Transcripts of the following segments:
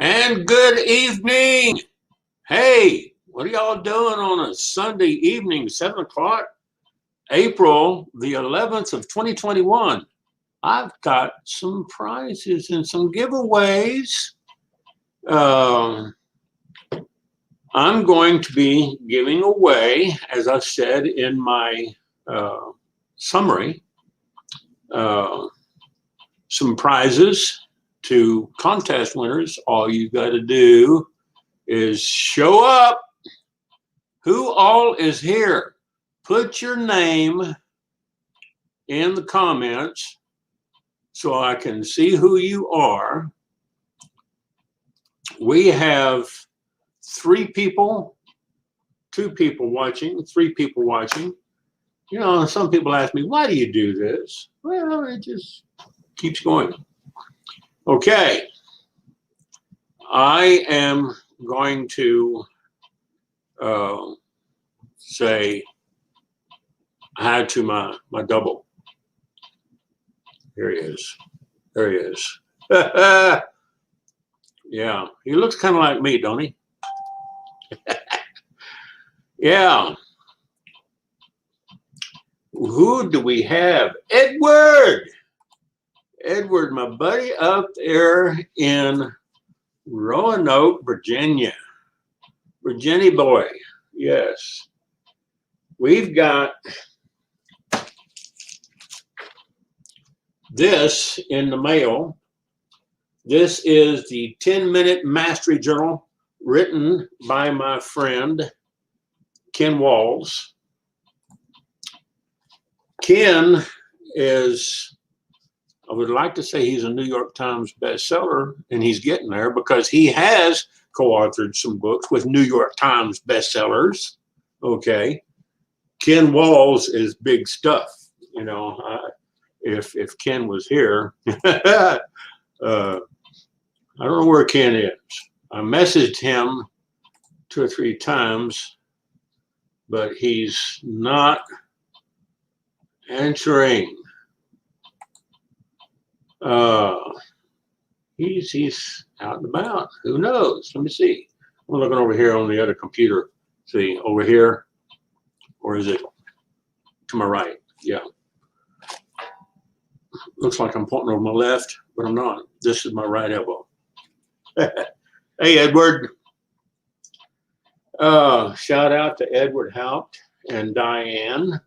And good evening. Hey, what are y'all doing on a Sunday evening, 7 o'clock, April the 11th of 2021? I've got some prizes and some giveaways. Um, I'm going to be giving away, as I said in my summary, some prizes to contest winners. All you got to do is show up. Who all is here? Put your name in the comments so I can see who you are. We have 3 people, 2 people watching, 3 people watching. You know, some people ask me, why do you do this? Well, it just keeps going. Okay. I am going to say hi to my double. Here he is. There he is. Yeah, he looks kind of like me, don't he? Yeah. Who do we have? Edward. Edward, my buddy up there in Roanoke, Virginia. Virginia boy. Yes. We've got this in the mail. This is the 10-Minute Mastery Journal written by my friend Ken Walls. Ken is, I would like to say he's a New York Times bestseller, and he's getting there because he has co-authored some books with New York Times bestsellers. Okay. Ken Walls is big stuff. You know, if Ken was here, I don't know where Ken is. I messaged him 2 or 3 times, but he's not answering. He's out and about. Who knows? Let me see. I'm looking over here on the other computer. See, over here, or is it to my right? Yeah. Looks like I'm pointing over my left, but I'm not. This is my right elbow. Hey, Edward. Shout out to Edward Haupt and Diane.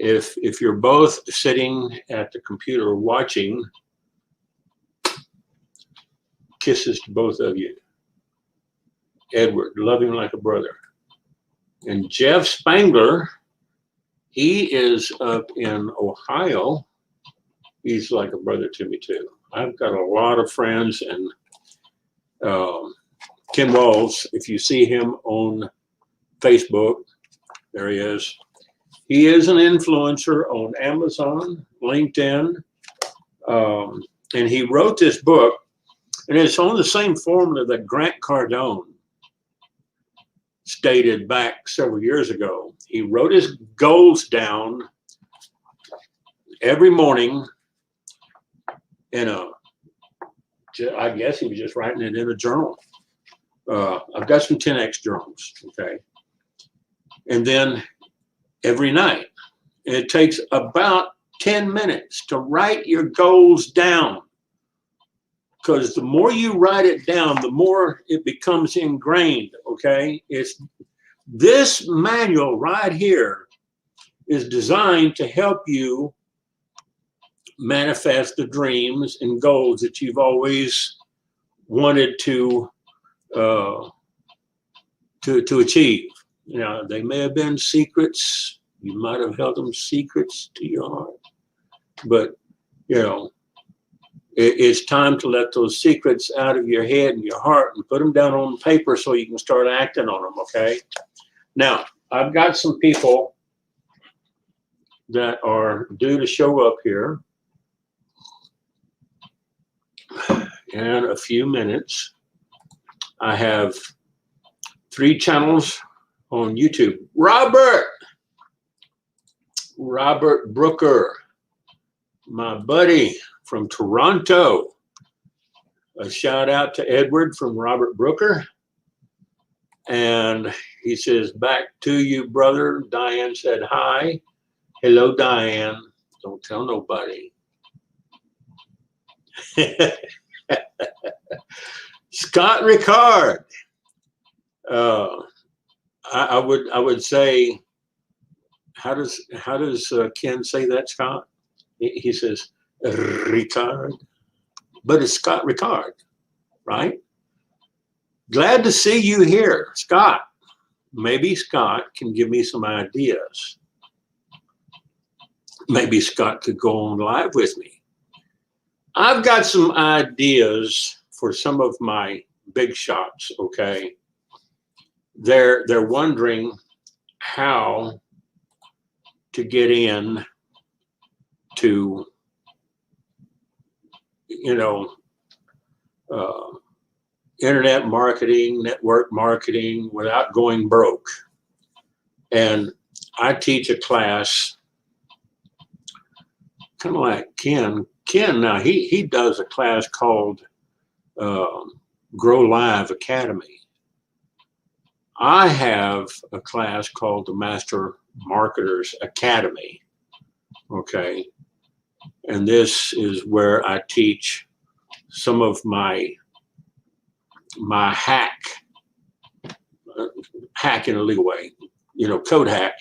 If you're both sitting at the computer watching, kisses to both of you. Edward, love him like a brother. And Jeff Spangler, he is up in Ohio. He's like a brother to me too. I've got a lot of friends, and Ken Walls, if you see him on Facebook, there he is. He is an influencer on Amazon, LinkedIn, and he wrote this book, and it's on the same formula that Grant Cardone stated back several years ago. He wrote his goals down every morning in I guess he was just writing it in a journal. I've got some 10X journals, okay? And then every night, and it takes about 10 minutes to write your goals down, because the more you write it down, the more it becomes ingrained, okay? It's this manual right here is designed to help you manifest the dreams and goals that you've always wanted to achieve. You know, they may have been secrets. You might have held them secrets to your heart, but you know, it's time to let those secrets out of your head and your heart and put them down on paper so you can start acting on them. Okay. Now, I've got some people that are due to show up here in a few minutes. I have 3 channels on YouTube. Robert Brooker, my buddy from Toronto. a shout out to Edward from Robert Brooker. And he says, back to you, brother. Diane said, hi. Hello, Diane. Don't tell nobody. Scott Ricard. I would say, how does Ken say that, Scott? He says Ricard, but it's Scott Ricard, right? Glad to see you here, Scott. Maybe Scott can give me some ideas. Maybe Scott could go on live with me. I've got some ideas for some of my big shots, okay? They're wondering how to get in to, internet marketing, network marketing without going broke. And I teach a class kind of like Ken. Ken, now he does a class called Grow Live Academy. I have a class called the Master Marketers Academy, okay? And this is where I teach some of my hack in a legal way, code hack,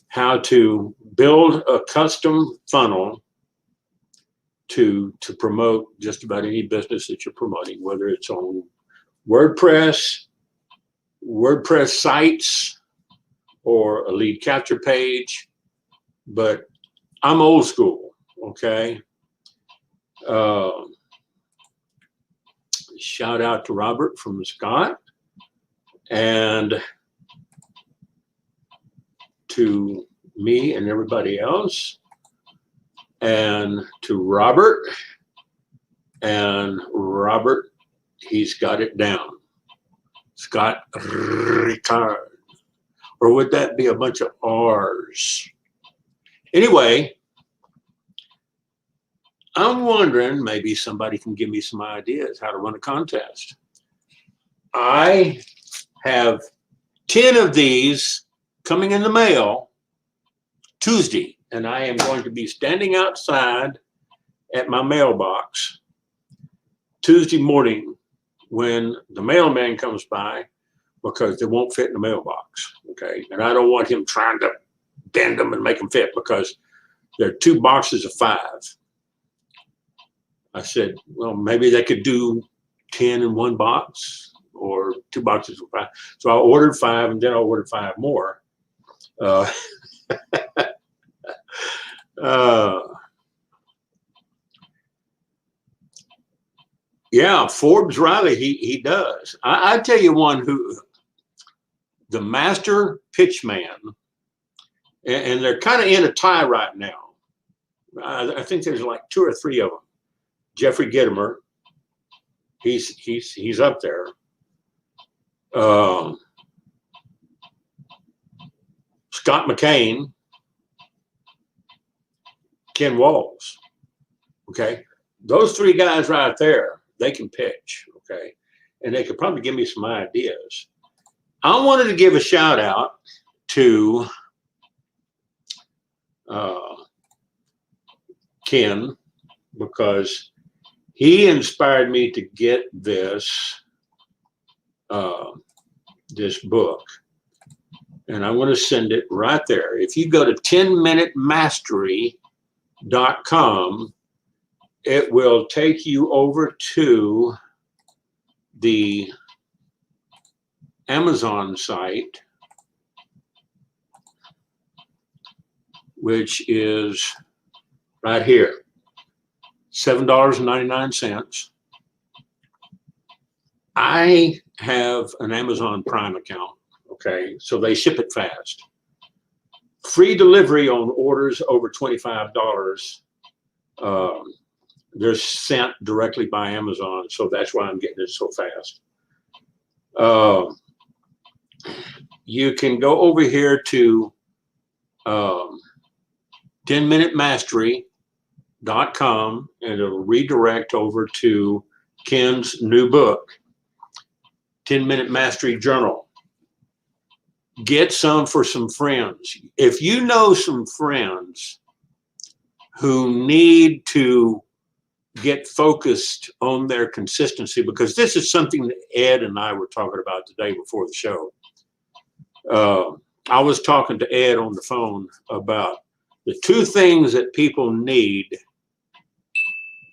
how to build a custom funnel to promote just about any business that you're promoting, whether it's on WordPress sites, or a lead capture page. But I'm old school, okay? Shout out to Robert from Scott, and to me and everybody else, and to Robert. And Robert, he's got it down. Scott Ricard. Or would that be a bunch of R's? Anyway, I'm wondering, maybe somebody can give me some ideas how to run a contest. I have 10 of these coming in the mail Tuesday, and I am going to be standing outside at my mailbox Tuesday morning when the mailman comes by, because they won't fit in the mailbox, okay? And I don't want him trying to bend them and make them fit, because there are 2 boxes of 5. I said, well, maybe they could do 10 in 1 box, or 2 boxes of 5. So I ordered 5, and then I ordered 5 more. Yeah, Forbes Riley, he does. I tell you one who, the Master Pitchman, and they're kind of in a tie right now. I think there's like 2 or 3 of them. Jeffrey Gitomer, he's up there. Scott McCain, Ken Walls. Okay, those 3 guys right there, they can pitch. Okay, and they could probably give me some ideas. I wanted to give a shout out to Ken, because he inspired me to get this this book, and I want to send it right there. If you go to 10minutemastery.com, it will take you over to the Amazon site, which is right here, $7.99. I have an Amazon Prime account, okay? So they ship it fast. Free delivery on orders over $25. They're sent directly by Amazon, so that's why I'm getting it so fast. You can go over here to 10minutemastery.com, and it'll redirect over to Ken's new book, 10-Minute Mastery Journal. Get some for some friends. If you know some friends who need to get focused on their consistency, because this is something that Ed and I were talking about today before the show. I was talking to Ed on the phone about the two things that people need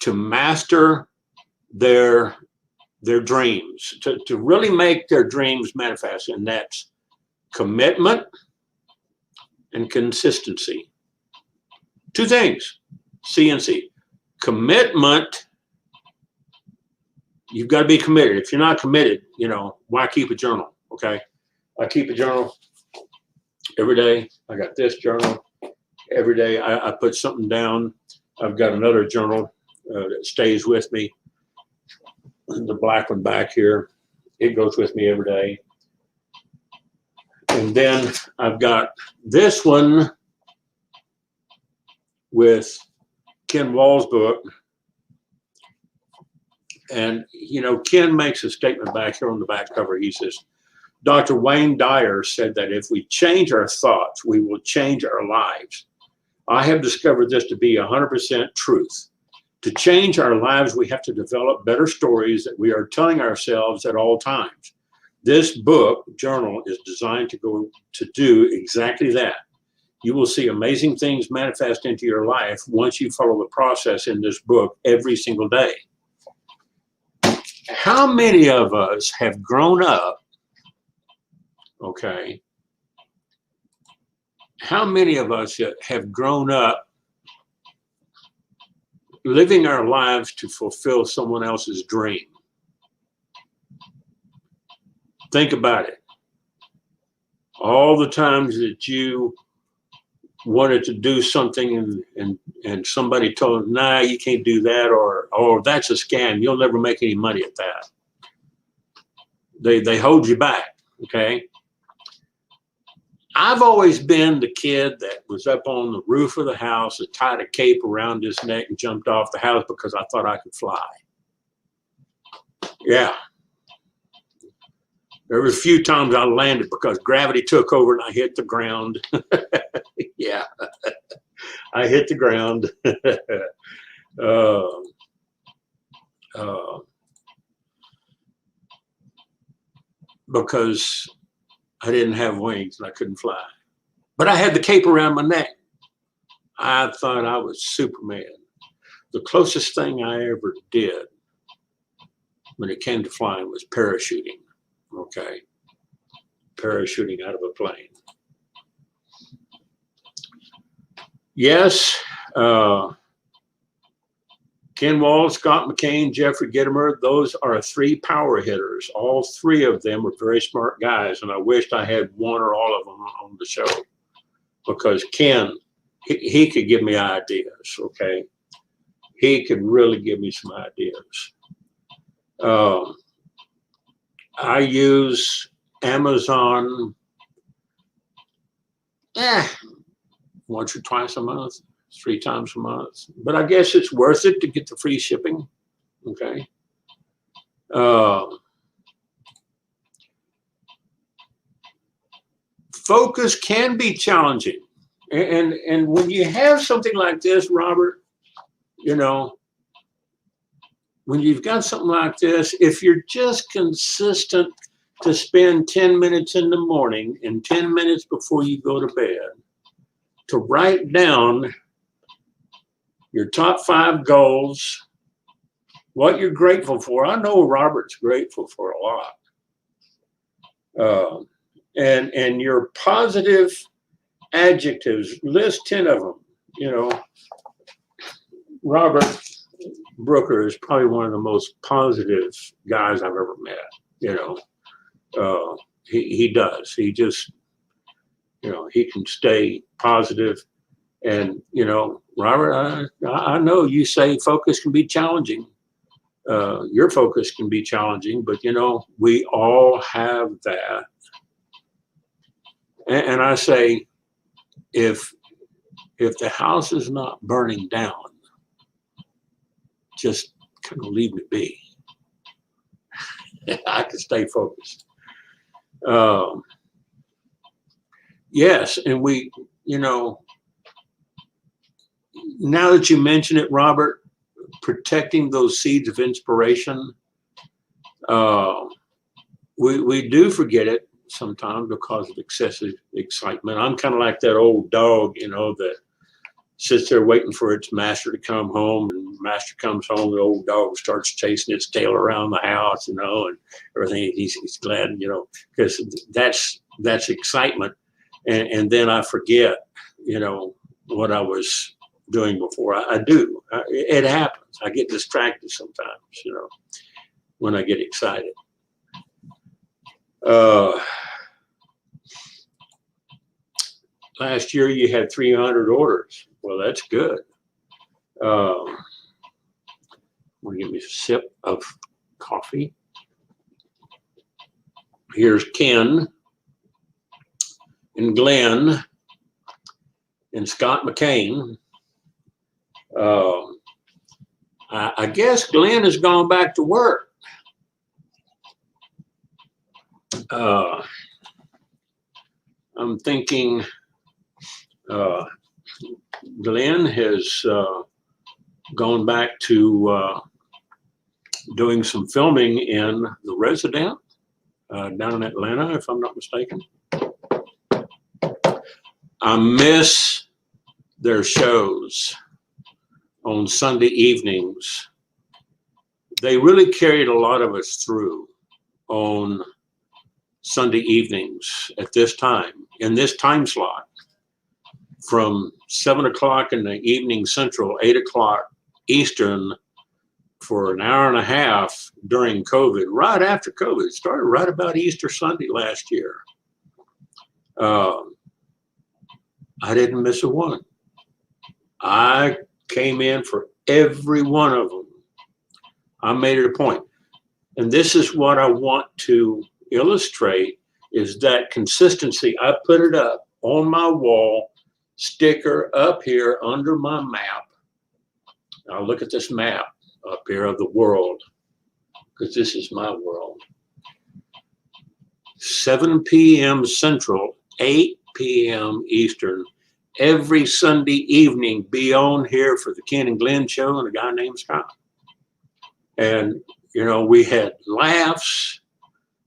to master their dreams, to really make their dreams manifest, and that's commitment and consistency. Two things, C and C. Commitment, you've got to be committed. If you're not committed, why keep a journal, okay? I keep a journal every day. I got this journal. Every day I put something down. I've got another journal that stays with me. The black one back here, it goes with me every day. And then I've got this one with Ken Wall's book. And, Ken makes a statement back here on the back cover. He says, Dr. Wayne Dyer said that if we change our thoughts, we will change our lives. I have discovered this to be 100% truth. To change our lives, we have to develop better stories that we are telling ourselves at all times. This book, journal, is designed to do exactly that. You will see amazing things manifest into your life once you follow the process in this book every single day. How many of us have grown up, okay? How many of us have grown up living our lives to fulfill someone else's dream? Think about it. All the times that you wanted to do something and somebody told, nah, you can't do that, or that's a scam. You'll never make any money at that. They hold you back, okay? I've always been the kid that was up on the roof of the house and tied a cape around his neck and jumped off the house because I thought I could fly. Yeah. There were a few times I landed because gravity took over and I hit the ground. Yeah, I hit the ground. Because I didn't have wings and I couldn't fly. But I had the cape around my neck. I thought I was Superman. The closest thing I ever did when it came to flying was parachuting. Okay, parachuting out of a plane. Yes, Ken Wall, Scott McKain, Jeffrey Gitomer, those are three power hitters. All three of them were very smart guys, and I wished I had one or all of them on the show, because Ken, he could give me ideas, okay? He could really give me some ideas. I use Amazon once or twice a month, 3 times a month. But I guess it's worth it to get the free shipping, okay? Focus can be challenging. And when you have something like this, Robert, when you've got something like this, if you're just consistent to spend 10 minutes in the morning and 10 minutes before you go to bed to write down your top 5 goals, what you're grateful for. I know Robert's grateful for a lot. And your positive adjectives, list 10 of them. Robert Brooker is probably one of the most positive guys I've ever met. He does. He just, he can stay positive. And, Robert, I know you say focus can be challenging. Your focus can be challenging, but, we all have that. And I say, if the house is not burning down, just kind of leave it be. I can stay focused. Yes, and we, you know, now that you mention it, Robert, protecting those seeds of inspiration, we do forget it sometimes because of excessive excitement. I'm kind of like that old dog, you know, that sits there waiting for its master to come home, and master comes home, the old dog starts chasing its tail around the house, you know, and everything. He's glad, you know, because that's excitement. And then I forget, you know, what I was doing before. I do. It happens. I get distracted sometimes, you know, when I get excited. Last year you had 300 orders. Well, that's good. I'm gonna give me a sip of coffee. Here's Ken and Glenn and Scott McCain. I guess Glenn has gone back to work. I'm thinking Glenn has gone back to doing some filming in The Resident down in Atlanta, if I'm not mistaken. I miss their shows on Sunday evenings. They really carried a lot of us through on Sunday evenings at this time, in this time slot, from 7 o'clock in the evening Central, 8 o'clock Eastern, for an hour and a half during COVID, right after COVID. It started right about Easter Sunday last year. I didn't miss a one. I came in for every one of them. I made it a point. And this is what I want to illustrate, is that consistency. I put it up on my wall, sticker up here under my map. Now look at this map up here of the world, because this is my world. 7 p.m. Central, 8 p.m. Eastern, every Sunday evening, be on here for the Ken and Glenn show and a guy named Scott. And, you know, we had laughs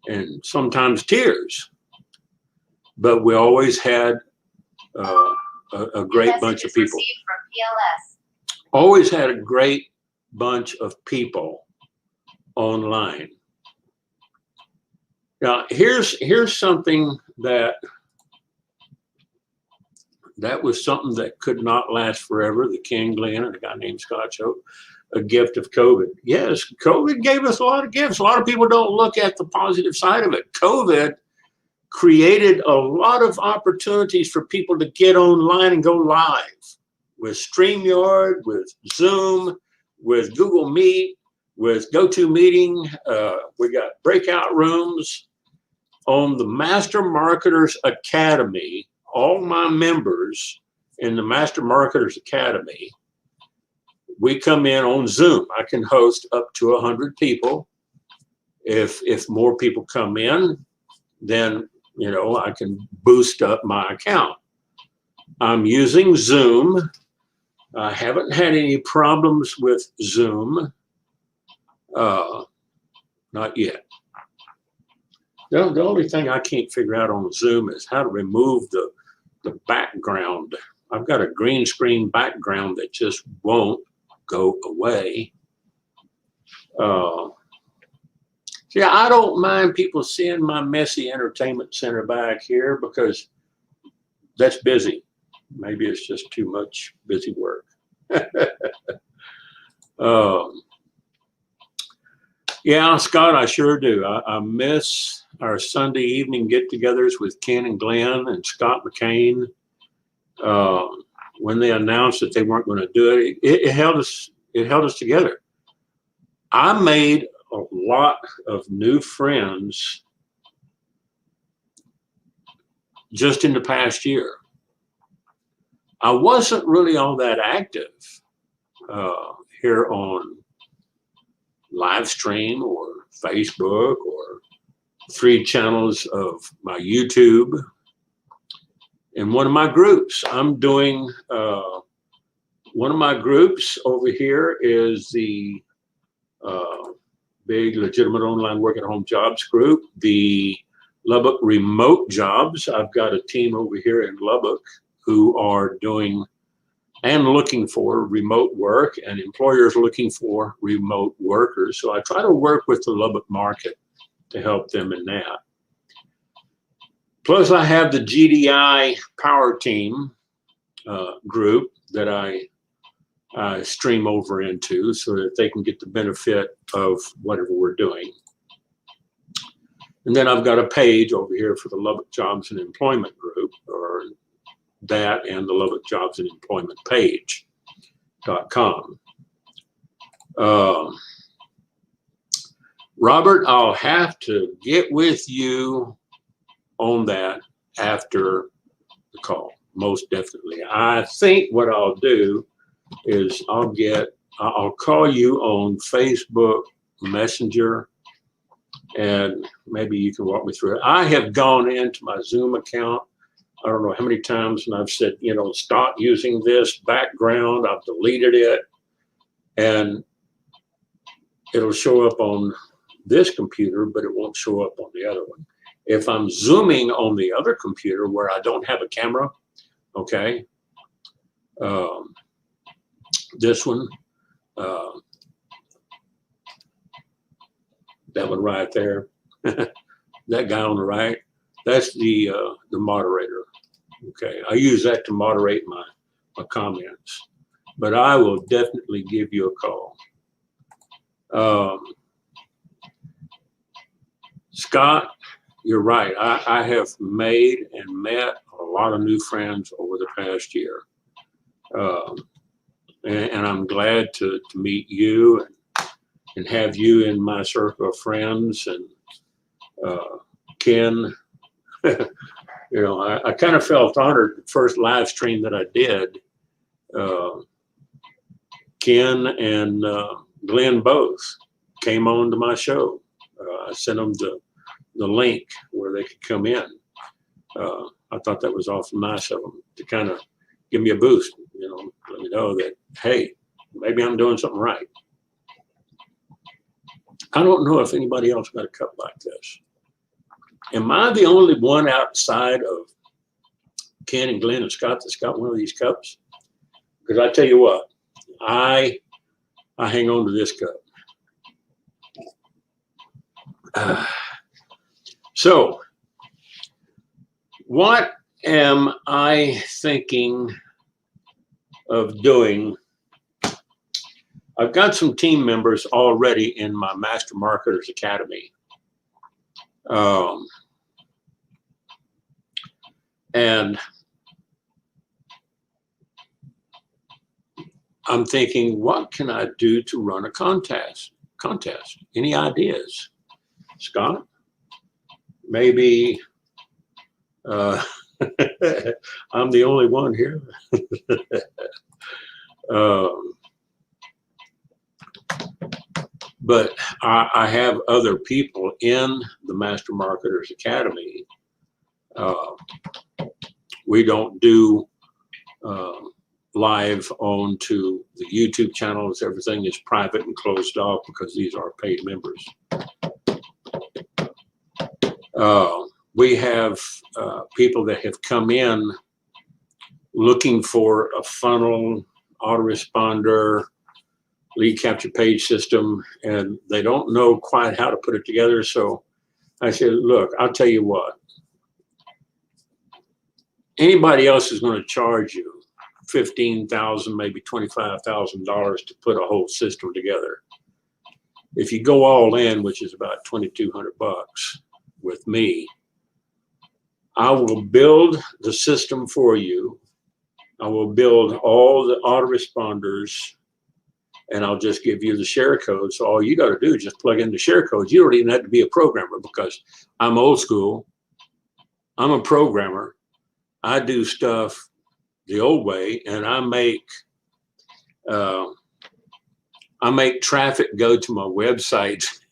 and sometimes tears, but we always had a great bunch of people. Always had a great bunch of people online. Now, here's something that was something that could not last forever. The Ken, Glenn, and a guy named Scott show, a gift of COVID. Yes, COVID gave us a lot of gifts. A lot of people don't look at the positive side of it. COVID created a lot of opportunities for people to get online and go live with StreamYard, with Zoom, with Google Meet, with GoToMeeting. We got breakout rooms on the Master Marketers Academy. All my members in the Master Marketers Academy, we come in on Zoom. I can host up to 100 people. If more people come in, then, you know, I can boost up my account. I'm using Zoom. I haven't had any problems with Zoom. Not yet. The only thing I can't figure out on Zoom is how to remove the background. I've got a green screen background that just won't go away. Yeah, I don't mind people seeing my messy entertainment center back here because that's busy. Maybe it's just too much busy work. Yeah, Scott, I sure do. I miss our Sunday evening get-togethers with Ken and Glenn and Scott McCain. When they announced that they weren't going to do it, it held us together. I made a lot of new friends just in the past year. I wasn't really all that active here on live stream or Facebook or 3 channels of my YouTube. And one of my groups, I'm doing, one of my groups over here is the big legitimate online work at home jobs group, the Lubbock remote jobs. I've got a team over here in Lubbock who are doing and looking for remote work, and employers looking for remote workers. So I try to work with the Lubbock market to help them in that. Plus I have the GDI Power Team group that I stream over into so that they can get the benefit of whatever we're doing. And then I've got a page over here for the Lubbock Jobs and Employment group, or that and the Lubbock Jobs and Employment page.com. Robert, I'll have to get with you on that after the call, most definitely. I think what I'll do is I'll call you on Facebook Messenger, and maybe you can walk me through it. I have gone into my Zoom account, I don't know how many times, and I've said, you know, stop using this background. I've deleted it, and it'll show up on this computer, but it won't show up on the other one. If I'm Zooming on the other computer where I don't have a camera, okay, this one, that one right there, that guy on the right, that's the moderator. Okay, I use that to moderate my comments, but I will definitely give you a call. Scott, you're right. I have made and met a lot of new friends over the past year. And I'm glad to meet you and have you in my circle of friends. And Ken, you know, I kind of felt honored the first live stream that I did. Ken and Glenn both came on to my show. I sent them the link where they could come in. I thought that was awful nice of them to kind of give me a boost, you know, let me know that, hey, maybe I'm doing something right. I don't know if anybody else got a cup like this. Am I the only one outside of Ken and Glenn and Scott that's got one of these cups? Because I tell you what, I hang on to this cup. So what am I thinking of doing? I've got some team members already in my Master Marketers Academy. And I'm thinking, what can I do to run a contest? Any ideas? Scott? Maybe I'm the only one here. But I have other people in the Master Marketers Academy. We don't do live onto the YouTube channels. Everything is private and closed off because these are paid members. We have people that have come in looking for a funnel, autoresponder, lead capture page system, and they don't know quite how to put it together. So I said, look, I'll tell you what, anybody else is going to charge you $15,000, maybe $25,000 to put a whole system together. If you go all in, which is about $2,200 bucks with me, I will build the system for you. I will build all the autoresponders, and I'll just give you the share code. So all you got to do is just plug in the share codes. You don't even have to be a programmer, because I'm old school. I'm a programmer. I do stuff the old way, and I make traffic go to my website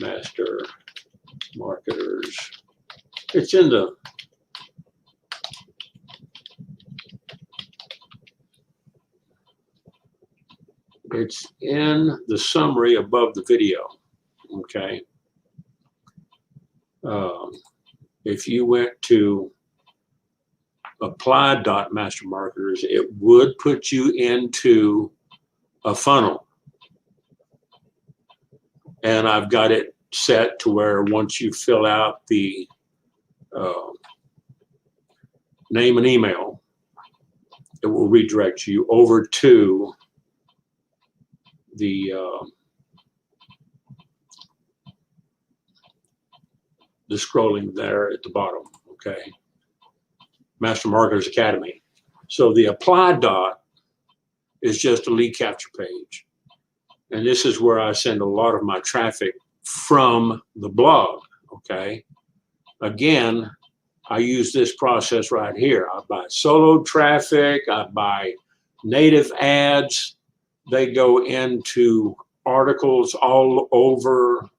Master Marketers. It's in the summary above the video. Okay. If you went to apply.mastermarketers, it would put you into a funnel. And I've got it set to where once you fill out the name and email, it will redirect you over to the scrolling there at the bottom, okay? Master Marketers Academy. So the apply dot is just a lead capture page. And this is where I send a lot of my traffic from the blog, okay? Again, I use this process right here. I buy solo traffic, I buy native ads. They go into articles all over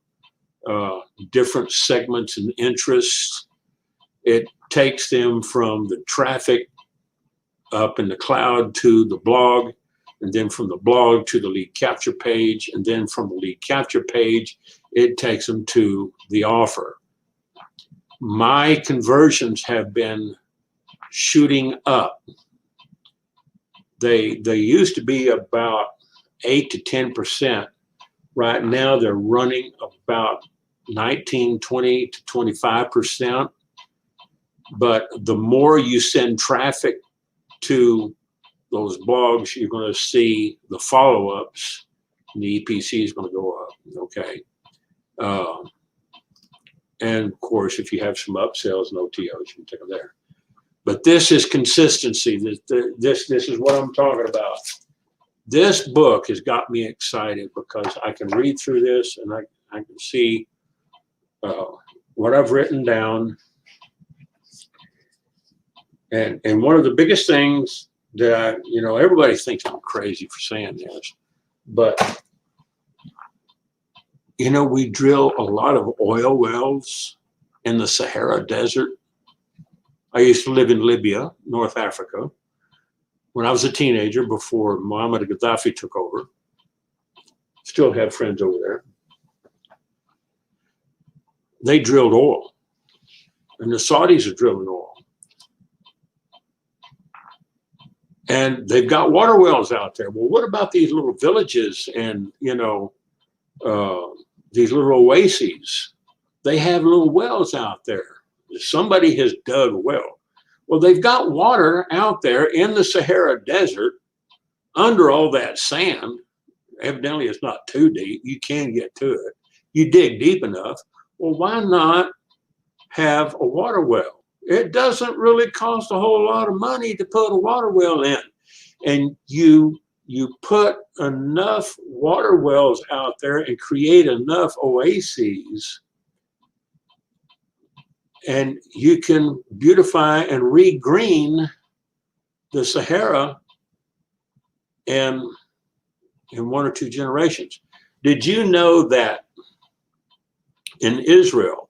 different segments and interests. It takes them from the traffic up in the cloud to the blog, and then from the blog to the lead capture page, and then from the lead capture page, it takes them to the offer. My conversions have been shooting up. They used to be about 8 to 10%. Right now, they're running about 19, 20 to 25%. But the more you send traffic to those blogs, you're going to see the follow-ups, and the EPC is going to go up, okay? And of course, if you have some upsells and OTOs, you can take them there. But this is consistency. This is what I'm talking about. This book has got me excited because I can read through this and I can see what I've written down. And one of the biggest things that everybody thinks I'm crazy for saying this, but we drill a lot of oil wells in the Sahara Desert. I used to live in Libya, North Africa, when I was a teenager before Muammar Gaddafi took over. Still have friends over there. They drilled oil, and the Saudis are drilling oil. And they've got water wells out there. Well, what about these little villages and, these little oases? They have little wells out there. Somebody has dug a well. Well, they've got water out there in the Sahara Desert under all that sand. Evidently, it's not too deep. You can get to it. You dig deep enough. Well, why not have a water well? It doesn't really cost a whole lot of money to put a water well in. And you put enough water wells out there and create enough oases, and you can beautify and regreen the Sahara in 1 or 2 generations. Did you know that in Israel,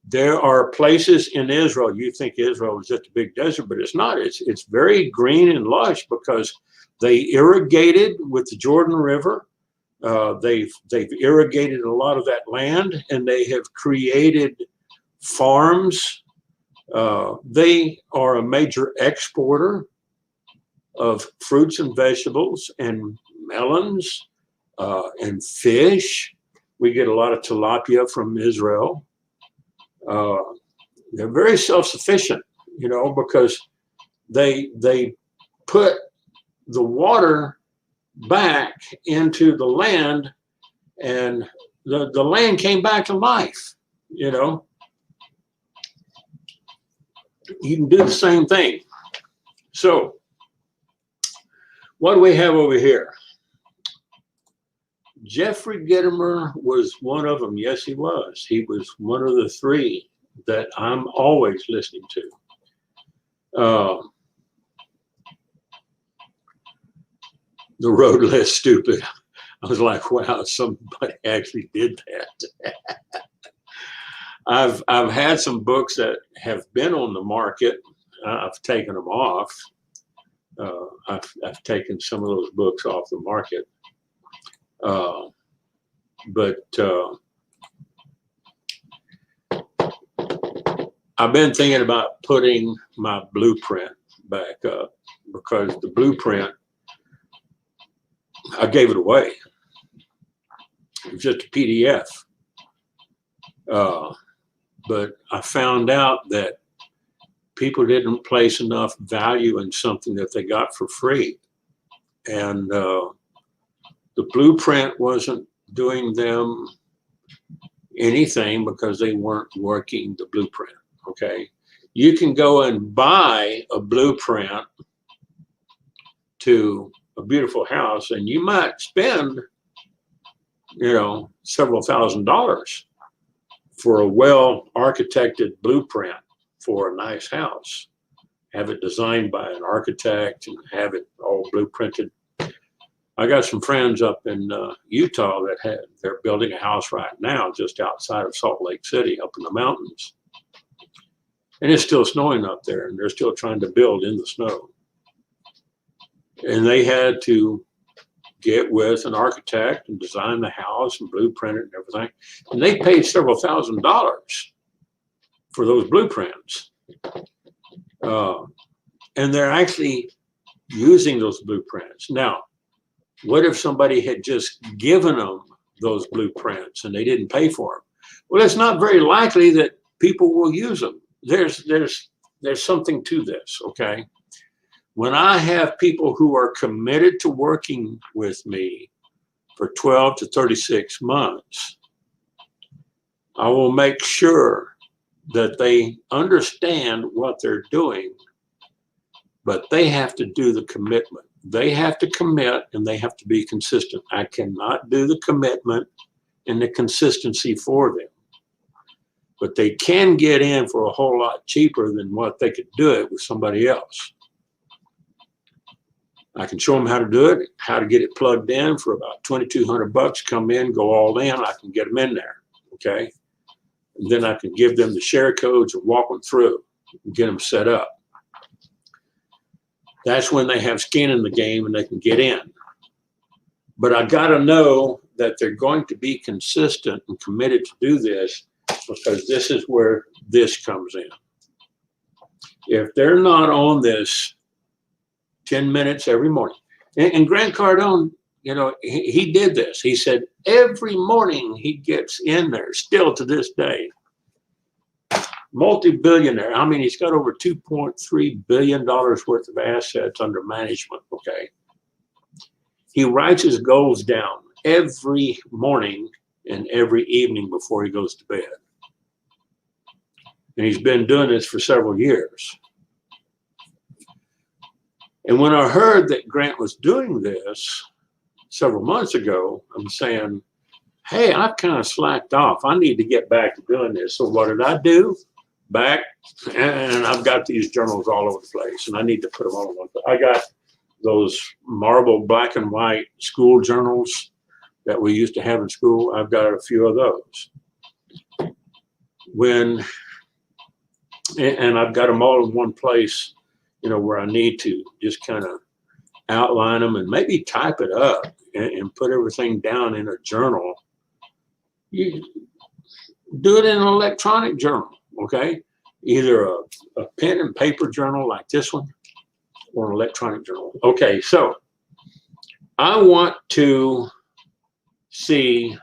there are places in Israel, you think Israel is just a big desert, but it's not. It's very green and lush because they irrigated with the Jordan River. They've irrigated a lot of that land, and they have created farms. They are a major exporter of fruits and vegetables and melons and fish. We get a lot of tilapia from Israel. They're very self-sufficient, because they put the water back into the land, and the land came back to life. You can do the same thing. So what do we have over here? Jeffrey Gitomer was one of them. Yes, he was. He was one of the 3 that I'm always listening to. The road less stupid. I was like, wow, somebody actually did that. I've had some books that have been on the market. I've taken them off. I've taken some of those books off the market. But I've been thinking about putting my blueprint back up, because the blueprint, I gave it away. It was just a PDF. But I found out that people didn't place enough value in something that they got for free. And the blueprint wasn't doing them anything because they weren't working the blueprint. Okay. You can go and buy a blueprint to a beautiful house, and you might spend, several $1,000s for a well architected blueprint for a nice house. Have it designed by an architect and have it all blueprinted. I got some friends up in Utah that they're building a house right now just outside of Salt Lake City, up in the mountains. And it's still snowing up there, and they're still trying to build in the snow. And they had to get with an architect and design the house and blueprint it and everything. And they paid several $1,000s for those blueprints. And they're actually using those blueprints. Now, what if somebody had just given them those blueprints and they didn't pay for them? Well, it's not very likely that people will use them. There's something to this, okay? When I have people who are committed to working with me for 12 to 36 months, I will make sure that they understand what they're doing, but they have to do the commitment. They have to commit, and they have to be consistent. I cannot do the commitment and the consistency for them, but they can get in for a whole lot cheaper than what they could do it with somebody else. I can show them how to do it, how to get it plugged in for about $2,200. Come in, go all in. I can get them in there, okay? And then I can give them the share codes and walk them through and get them set up. That's when they have skin in the game and they can get in. But I got to know that they're going to be consistent and committed to do this, because this is where this comes in. If they're not on this 10 minutes every morning, and Grant Cardone, he did this. He said every morning he gets in there, still to this day. Multi-billionaire. I mean, he's got over $2.3 billion worth of assets under management, okay? He writes his goals down every morning and every evening before he goes to bed. And he's been doing this for several years. And when I heard that Grant was doing this several months ago, I'm saying, hey, I've kind of slacked off. I need to get back to doing this. So what did I do? Back, and I've got these journals all over the place, and I need to put them all in one place. I got those marble black and white school journals that we used to have in school. I've got a few of those. And I've got them all in one place, where I need to just kind of outline them and maybe type it up and put everything down in a journal. You do it in an electronic journal, okay? Either a pen and paper journal like this one, or an electronic journal. Okay, so I want to see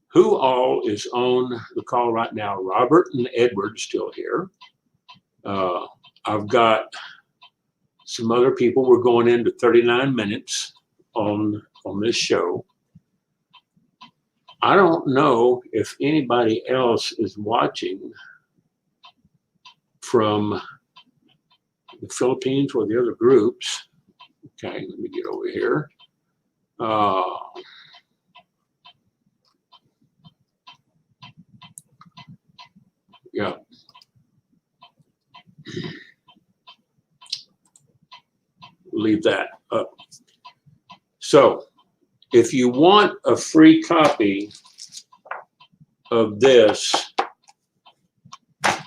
who all is on the call right now. Robert and Edward still here. I've got some other people. We're going into 39 minutes on this show. I don't know if anybody else is watching from the Philippines or the other groups. Okay, let me get over here. Yeah. Leave that up. So if you want a free copy of this,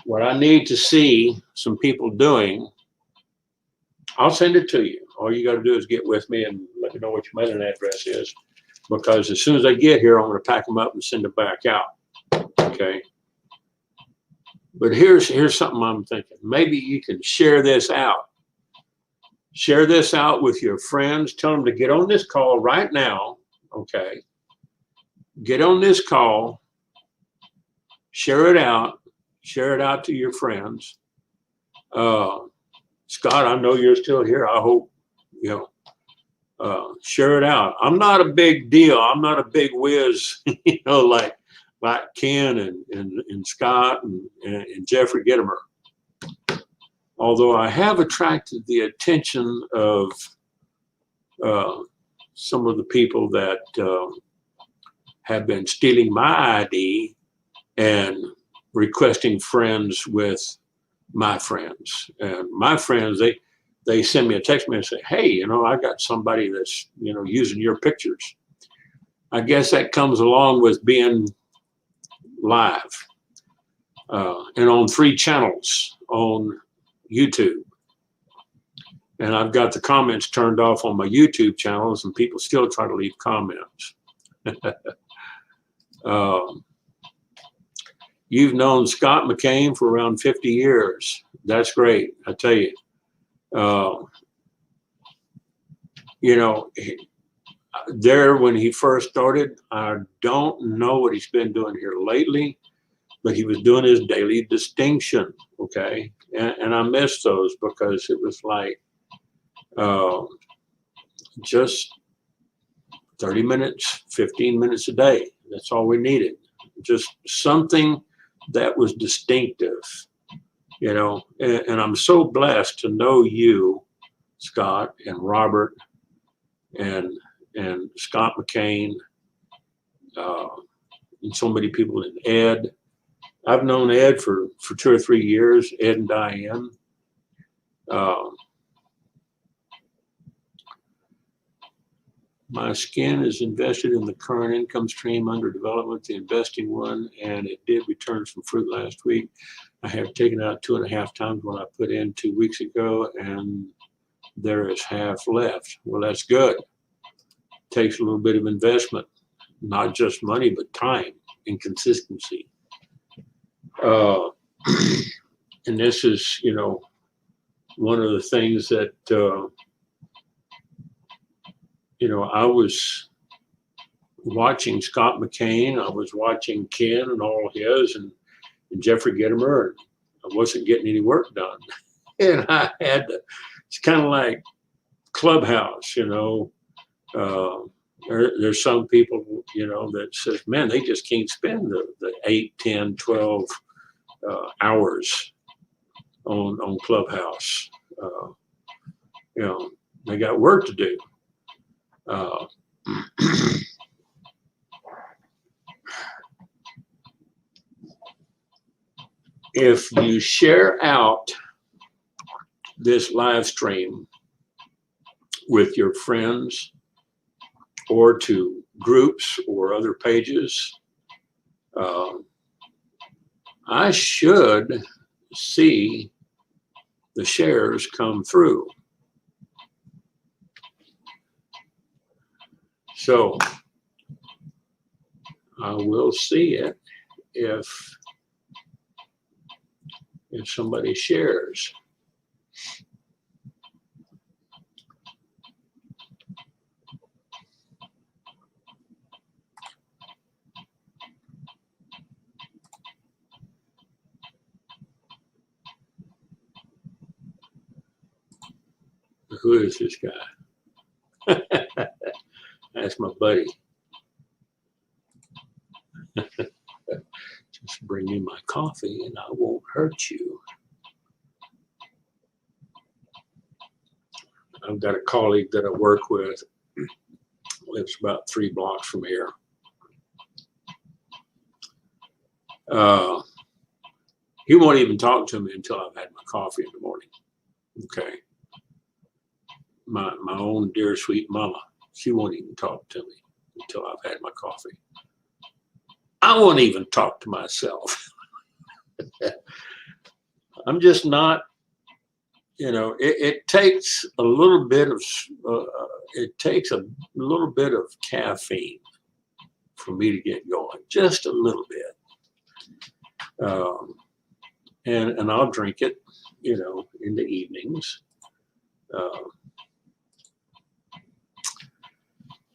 what I need to see some people doing, I'll send it to you. All you got to do is get with me and let me know what your mailing address is, because as soon as I get here, I'm going to pack them up and send them back out. Okay. But here's something I'm thinking. Maybe you can share this out. Share this out with your friends. Tell them to get on this call right now. Okay. Get on this call. Share it out. Share it out to your friends. Scott, I know you're still here. I hope, share it out. I'm not a big deal. I'm not a big whiz, like Ken and Scott and Jeffrey Gitomer. Although I have attracted the attention of some of the people that have been stealing my ID and requesting friends with my friends. And my friends, they send me a text message and say, hey, I got somebody that's, using your pictures. I guess that comes along with being live and on 3 channels on YouTube. And I've got the comments turned off on my YouTube channels, and people still try to leave comments. You've known Scott McCain for around 50 years. That's great, I tell you. There when he first started, I don't know what he's been doing here lately, but he was doing his daily distinction, okay? And I miss those, because it was like just 30 minutes, 15 minutes a day. That's all we needed. Just something that was distinctive, and I'm so blessed to know you, Scott, and Robert, and Scott McCain, and so many people, and Ed. I've known Ed for 2 or 3 years, Ed and Diane. My skin is invested in the current income stream under development, the investing one, and it did return some fruit last week. I have taken out 2.5 times what I put in 2 weeks ago, and there is half left. Well, that's good. Takes a little bit of investment, not just money, but time and consistency. And this is, one of the things that, I was watching Scott McCain, I was watching Ken and all his, and Jeffrey Gitomer, and I wasn't getting any work done. And I had to, it's kind of like Clubhouse, there's some people, that says, man, they just can't spend the 8, 10, 12 hours on Clubhouse. They got work to do. If you share out this live stream with your friends or to groups or other pages, I should see the shares come through. So I will see it if somebody shares. Who is this guy? That's my buddy. Just bring me my coffee and I won't hurt you. I've got a colleague that I work with, lives about 3 blocks from here. He won't even talk to me until I've had my coffee in the morning. Okay. My own dear sweet mama, she won't even talk to me. until I've had my coffee. I won't even talk to myself. I'm just not, you know, it takes a little bit of, caffeine for me to get going, just a little bit. And I'll drink it, you know, in the evenings.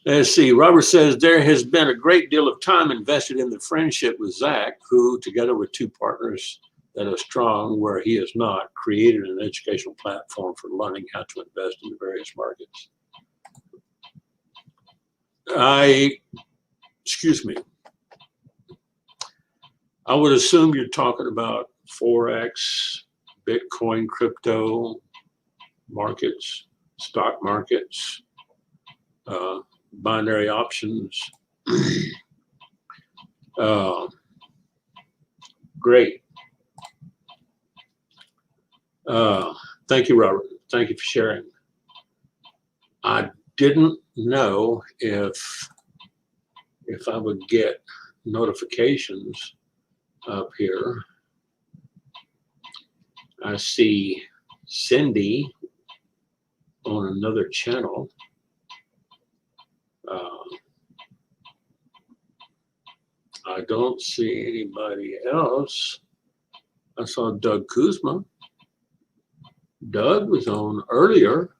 Let's see, Robert says, there has been a great deal of time invested in the friendship with Zach, who, together with two partners that are strong where he is not, created an educational platform for learning how to invest in the various markets. Excuse me. I would assume you're talking about Forex, Bitcoin, crypto markets, stock markets, binary options. Great. Thank you, Robert. Thank you for sharing. I didn't know if I would get notifications up here. I see Cindy on another channel. I don't see anybody else. I saw Doug Kuzma. Doug was on earlier.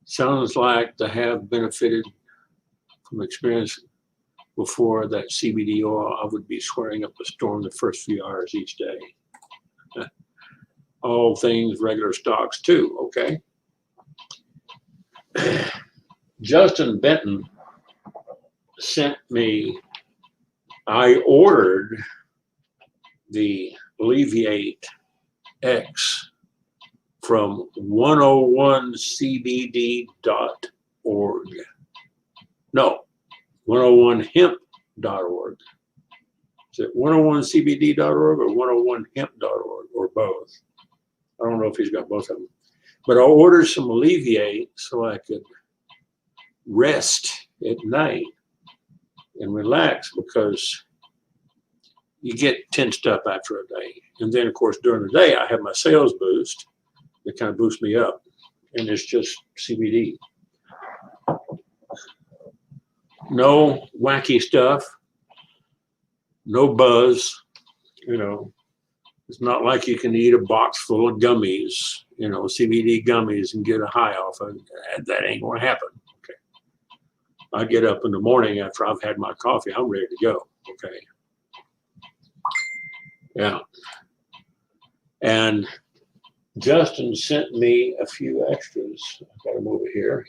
Sounds like they have benefited from experience before that CBD oil. I would be swearing up a storm the first few hours each day. All things regular stocks too, okay? Justin Benton sent me, I ordered the Alleviate X from 101cbd.org. No, 101hemp.org. Is it 101cbd.org or 101hemp.org or both? I don't know if he's got both of them. But I ordered some Alleviate so I could rest at night and relax, because you get tensed up after a day. And then, of course, during the day, I have my sales boost that kind of boosts me up. And it's just CBD. No wacky stuff. No buzz. You know, it's not like you can eat a box full of gummies, you know, CBD gummies, and get a high off of it. That ain't going to happen. Okay. I get up in the morning after I've had my coffee. I'm ready to go. Okay. Yeah. And Justin sent me a few extras. I've got him over here.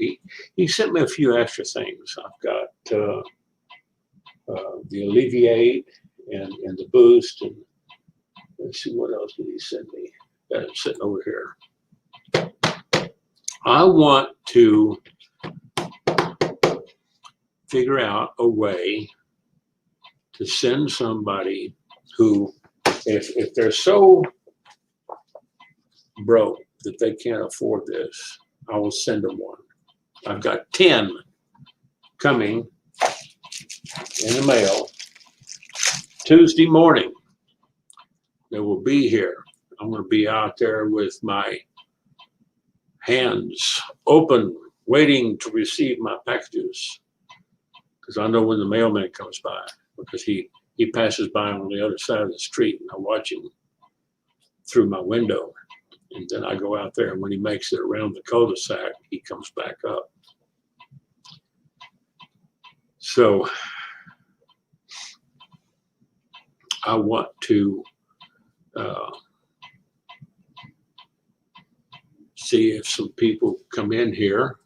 He sent me a few extra things. I've got the Alleviate and the Boost. And let's see, what else did he send me? Got it sitting over here. I want to figure out a way to send somebody who, if they're so broke that they can't afford this, I will send them one. I've got 10 coming in the mail Tuesday morning. They will be here. I'm going to be out there with my hands open, waiting to receive my packages, because I know when the mailman comes by, because he passes by on the other side of the street, and I watch him through my window. And then I go out there, and when he makes it around the cul-de-sac, he comes back up. So I want to see if some people come in here.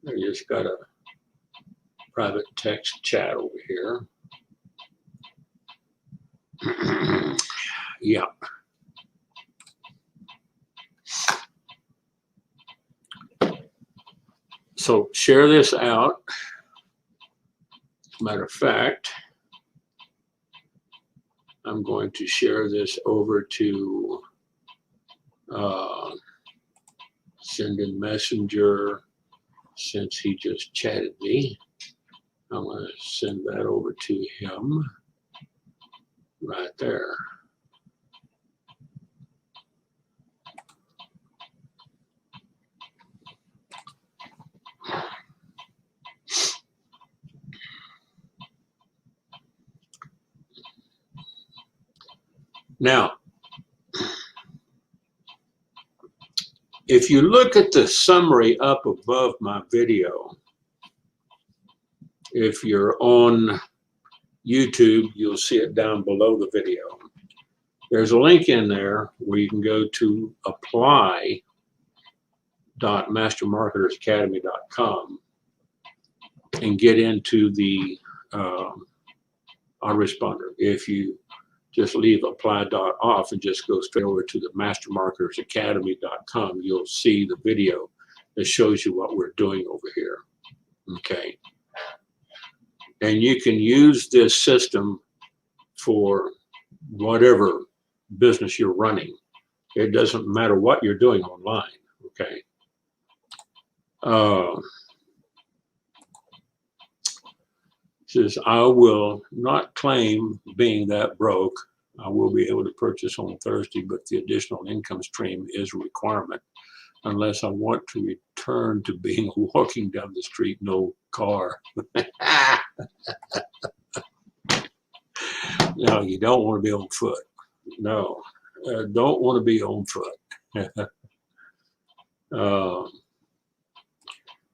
I just got a private text chat over here. Yeah. So share this out. As a matter of fact, I'm going to share this over to send in Messenger, since he just chatted me. I'm going to send that over to him right there. Now, if you look at the summary up above my video, if you're on YouTube, you'll see it down below the video. There's a link in there where you can go to apply.mastermarketersacademy.com and get into the autoresponder. If you just leave apply.off and just go straight over to the mastermarketersacademy.com, you'll see the video that shows you what we're doing over here. Okay. And you can use this system for whatever business you're running. It doesn't matter what you're doing online. Okay. Says, I will not claim being that broke. I will be able to purchase on Thursday, but the additional income stream is a requirement unless I want to return to being walking down the street, no car. No, you don't want to be on foot. No, don't want to be on foot.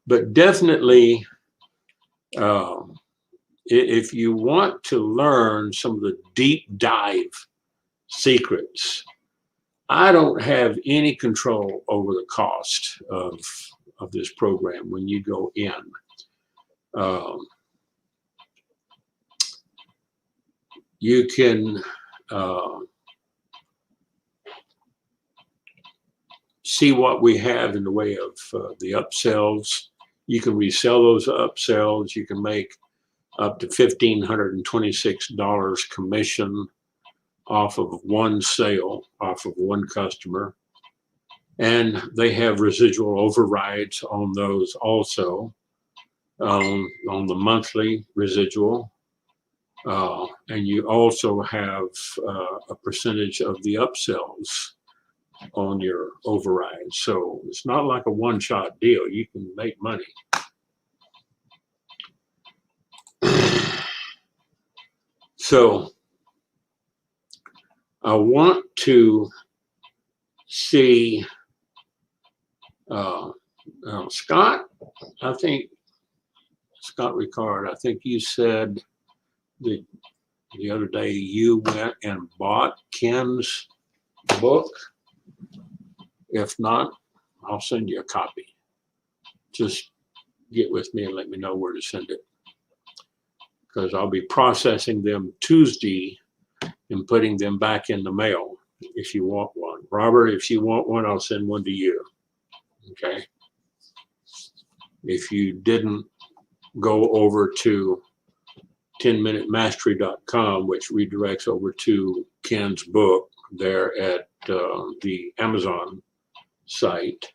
But definitely, if you want to learn some of the deep dive secrets, I don't have any control over the cost of this program when you go in. You can see what we have in the way of the upsells. You can resell those upsells. You can make up to $1,526 commission off of one sale, off of one customer. And they have residual overrides on those also, on the monthly residual. And you also have a percentage of the upsells on your override. So it's not like a one-shot deal. You can make money. So I want to see Scott, I think, Scott Ricard, I think you said the other day you went and bought Ken's book. If not, I'll send you a copy. Just get with me and let me know where to send it, because I'll be processing them Tuesday and putting them back in the mail if you want one. Robert, if you want one, I'll send one to you. Okay. If you didn't go over to 10minutemastery.com, which redirects over to Ken's book there at the Amazon site.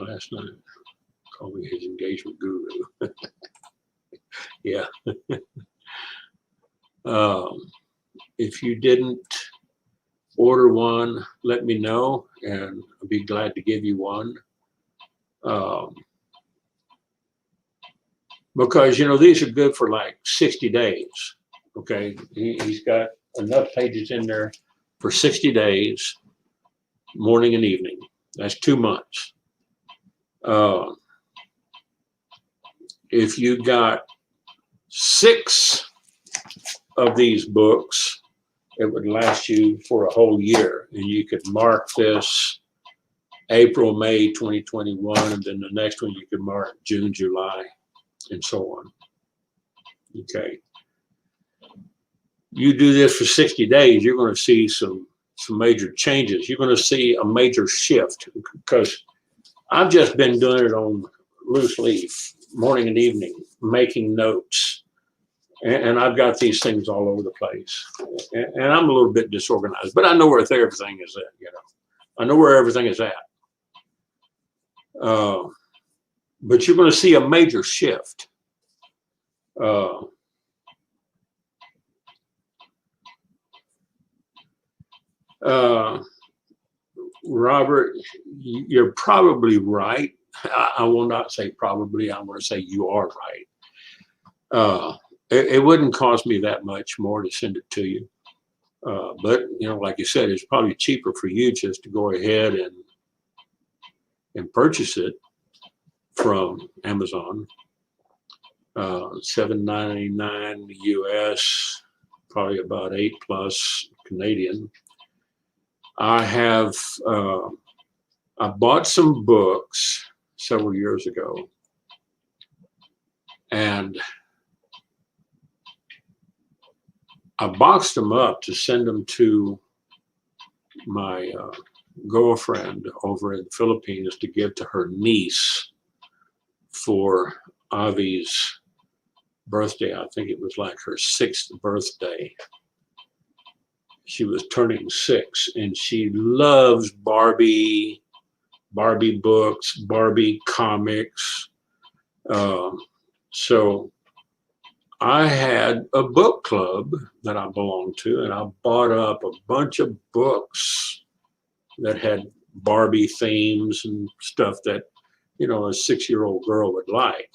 Last night, called me his engagement guru. Yeah. If you didn't order one, let me know, and I'll be glad to give you one. Because, you know, these are good for like 60 days. Okay. He's got enough pages in there for 60 days, morning and evening. That's 2 months. If you got 6 of these books, it would last you for a whole year, and you could mark this April, May 2021, and then the next one you could mark June, July, and so on. Okay. you do this for 60 days, you're going to see some major changes. You're going to see a major shift, because I've just been doing it on loose leaf, morning and evening, making notes. And I've got these things all over the place. And I'm a little bit disorganized, but I know where everything is at, you know. I know where everything is at. But you're going to see a major shift. Robert, you're probably right. I will not say probably. I'm going to say you are right. It wouldn't cost me that much more to send it to you. But, you know, like you said, it's probably cheaper for you just to go ahead and purchase it from Amazon. $7.99 US, probably about 8 plus Canadian. I bought some books several years ago, and I boxed them up to send them to my girlfriend over in the Philippines to give to her niece for Avi's birthday. I think it was like her 6th birthday. She was turning 6, and she loves Barbie books, Barbie comics. So I had a book club that I belonged to, and I bought up a bunch of books that had Barbie themes and stuff that, you know, a 6-year-old girl would like.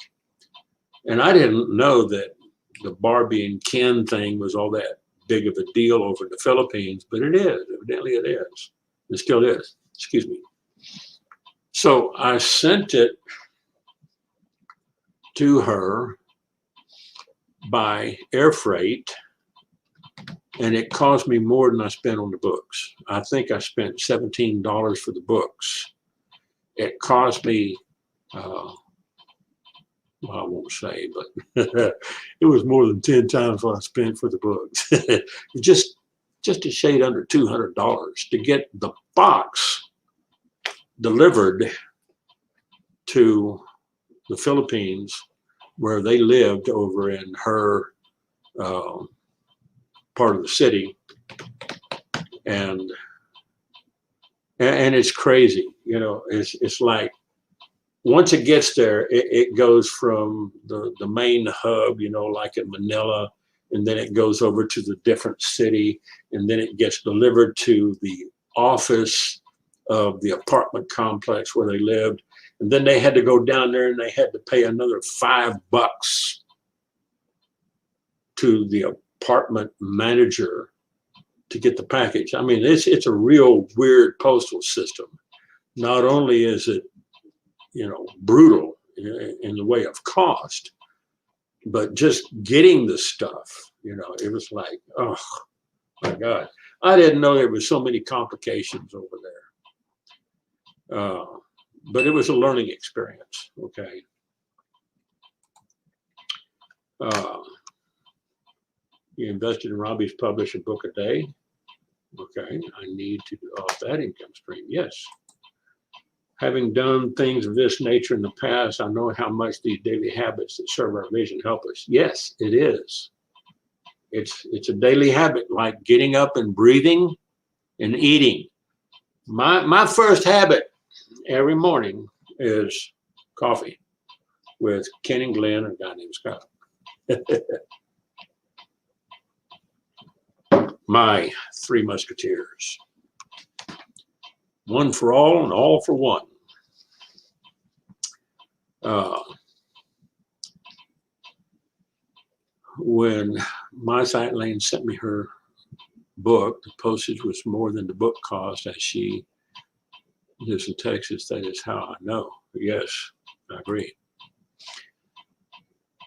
And I didn't know that the Barbie and Ken thing was all that big of a deal over in the Philippines, but it is. Evidently it is. It still is. Excuse me. So I sent it to her by air freight, and it cost me more than I spent on the books. I think I spent $17 for the books. It cost me, well, I won't say, but it was more than 10 times what I spent for the books. just a shade under $200 to get the box delivered to the Philippines, where they lived over in her part of the city. And it's crazy, you know. It's like, once it gets there, it goes from the main hub, you know, like in Manila, and then it goes over to the different city, and then it gets delivered to the office of the apartment complex where they lived. And then they had to go down there and they had to pay another $5 to the apartment manager to get the package. I mean, it's a real weird postal system. Not only is it, you know, brutal in the way of cost, but just getting the stuff, you know, it was like, oh my God. I didn't know there was so many complications over there. But it was a learning experience, okay? You invested in Robbie's publish a book a day. Okay, I need to do off that income stream, yes. Having done things of this nature in the past, I know how much these daily habits that serve our vision help us. Yes, it is. It's a daily habit, like getting up and breathing and eating. My first habit every morning is coffee with Ken and Glenn and a guy named Scott. My 3 musketeers. One for all and all for one. When My Sight Lane sent me her book, the postage was more than the book cost, as she lives in Texas. That is how I know. Yes, I agree.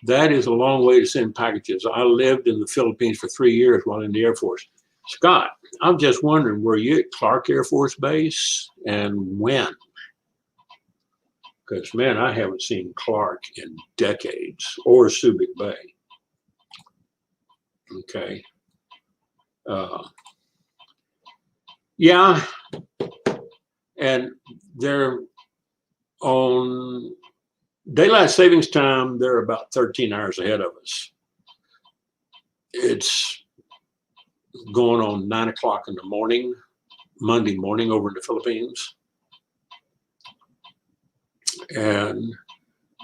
That is a long way to send packages. I lived in the Philippines for 3 years while in the Air Force. Scott, I'm just wondering, were you at Clark Air Force Base, and when? Because, man, I haven't seen Clark in decades, or Subic Bay. Okay. Yeah, and they're on daylight savings time. They're about 13 hours ahead of us. It's going on 9 o'clock in the morning, Monday morning over in the Philippines. And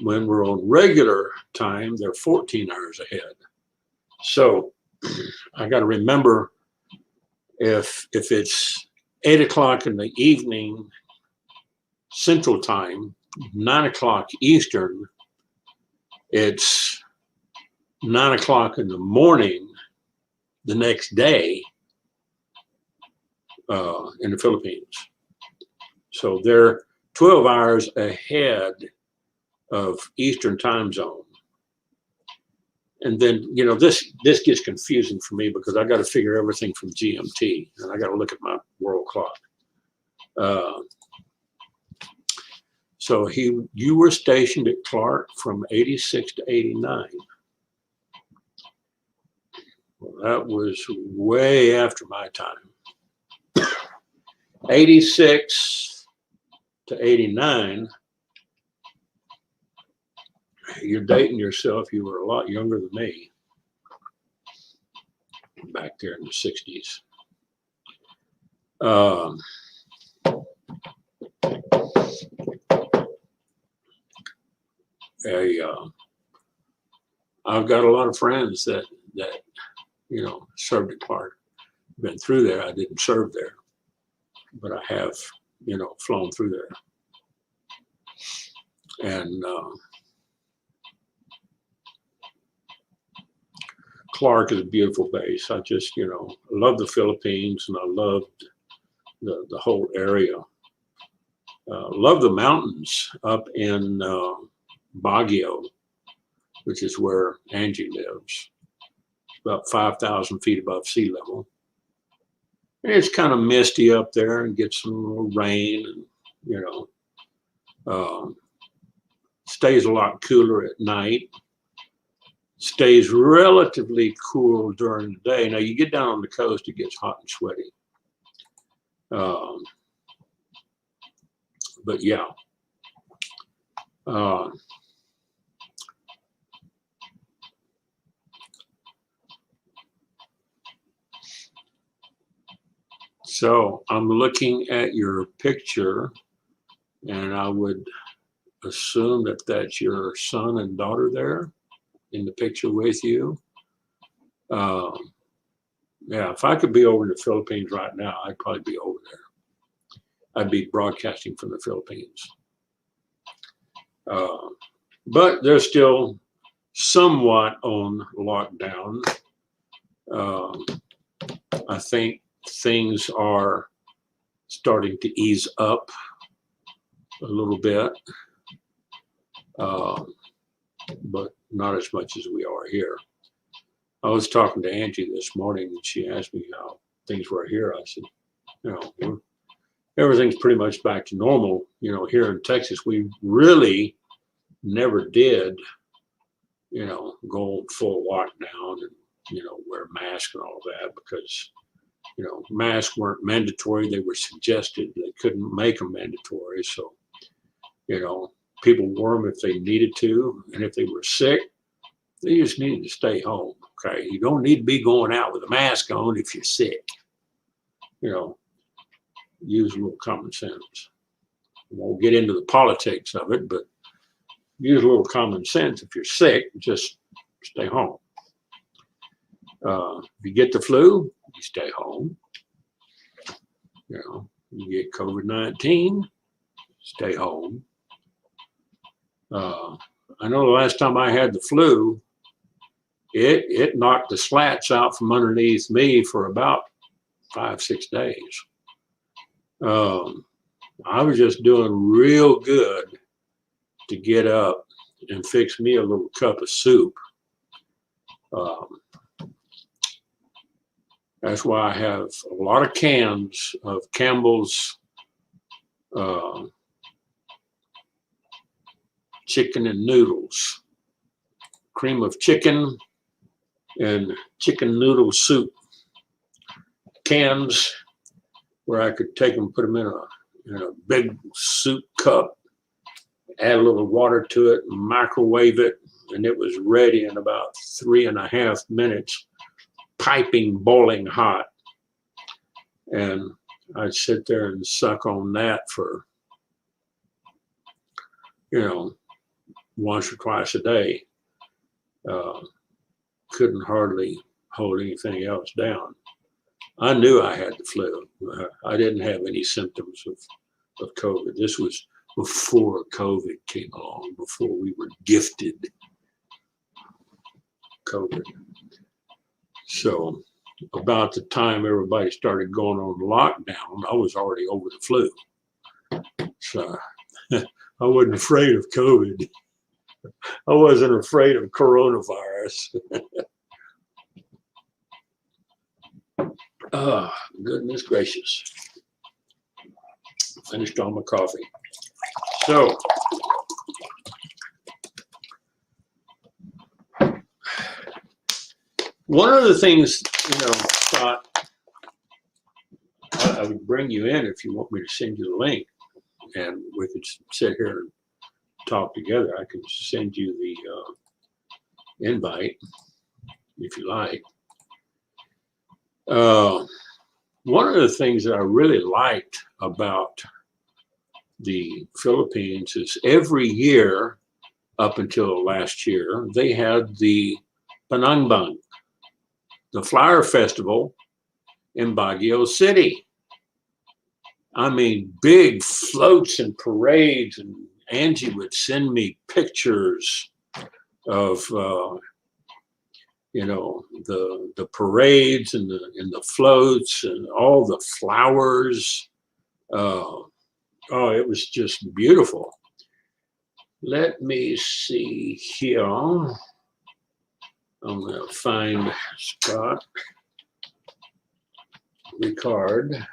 when we're on regular time, they're 14 hours ahead. So I got to remember if it's 8 o'clock in the evening Central Time, 9 o'clock Eastern, it's 9 o'clock in the morning the next day in the Philippines. So they're 12 hours ahead of Eastern time zone. And then, you know, this gets confusing for me because I got to figure everything from GMT and I got to look at my world clock. So you were stationed at Clark from 86 to 89. Well, that was way after my time. 86 to 89, you're dating yourself. You were a lot younger than me back there in the 60s. I've got a lot of friends that you know served at Clark. Been through there. I didn't serve there, but I have, you know, flown through there. And Clark is a beautiful base. I just, you know, love the Philippines and I loved the whole area. Love the mountains up in Baguio, which is where Angie lives. It's about 5,000 feet above sea level. And it's kind of misty up there and gets some little rain and, you know, stays a lot cooler at night. Stays relatively cool during the day. Now you get down on the coast, it gets hot and sweaty. But yeah. So I'm looking at your picture and I would assume that that's your son and daughter there in the picture with you. Yeah, if I could be over in the Philippines right now, I'd probably be over there. I'd be broadcasting from the Philippines. But they're still somewhat on lockdown. I think things are starting to ease up a little bit, but not as much as we are here. I was talking to Angie this morning and she asked me how things were here. I said, you know, everything's pretty much back to normal. You know, here in Texas, we really never did, you know, go full lockdown and, you know, wear masks and all that because, you know, masks weren't mandatory. They were suggested. They couldn't make them mandatory. So, you know, people wore them if they needed to. And if they were sick, they just needed to stay home. Okay. You don't need to be going out with a mask on if you're sick. You know, use a little common sense. Won't get into the politics of it, but use a little common sense. If you're sick, just stay home. If you get the flu, you stay home. You know, you get COVID-19, stay home. I know the last time I had the flu, it knocked the slats out from underneath me for about 5-6 days. I was just doing real good to get up and fix me a little cup of soup. That's why I have a lot of cans of Campbell's chicken and noodles, cream of chicken and chicken noodle soup. cans where I could take them, put them in a big soup cup, add a little water to it, microwave it, and it was ready in about 3.5 minutes, piping boiling hot. And I'd sit there and suck on that for, once or twice a day. Couldn't hardly hold anything else down. I knew I had the flu. I didn't have any symptoms of COVID. This was before COVID came along, before we were gifted COVID. So about the time everybody started going on lockdown, I was already over the flu. So I wasn't afraid of COVID. I wasn't afraid of coronavirus. Oh, goodness gracious. Finished all my coffee. So, one of the things, Scott, I would bring you in if you want me to send you the link, and we could sit here and talk together. I can send you the invite if you like. One of the things that I really liked about the Philippines is every year up until last year, they had the Panangbang, the flower festival in Baguio City. I mean, big floats and parades, and Angie would send me pictures of the parades and the floats and all the flowers. It was just beautiful. Let me see here. I'm going to find Scott Ricard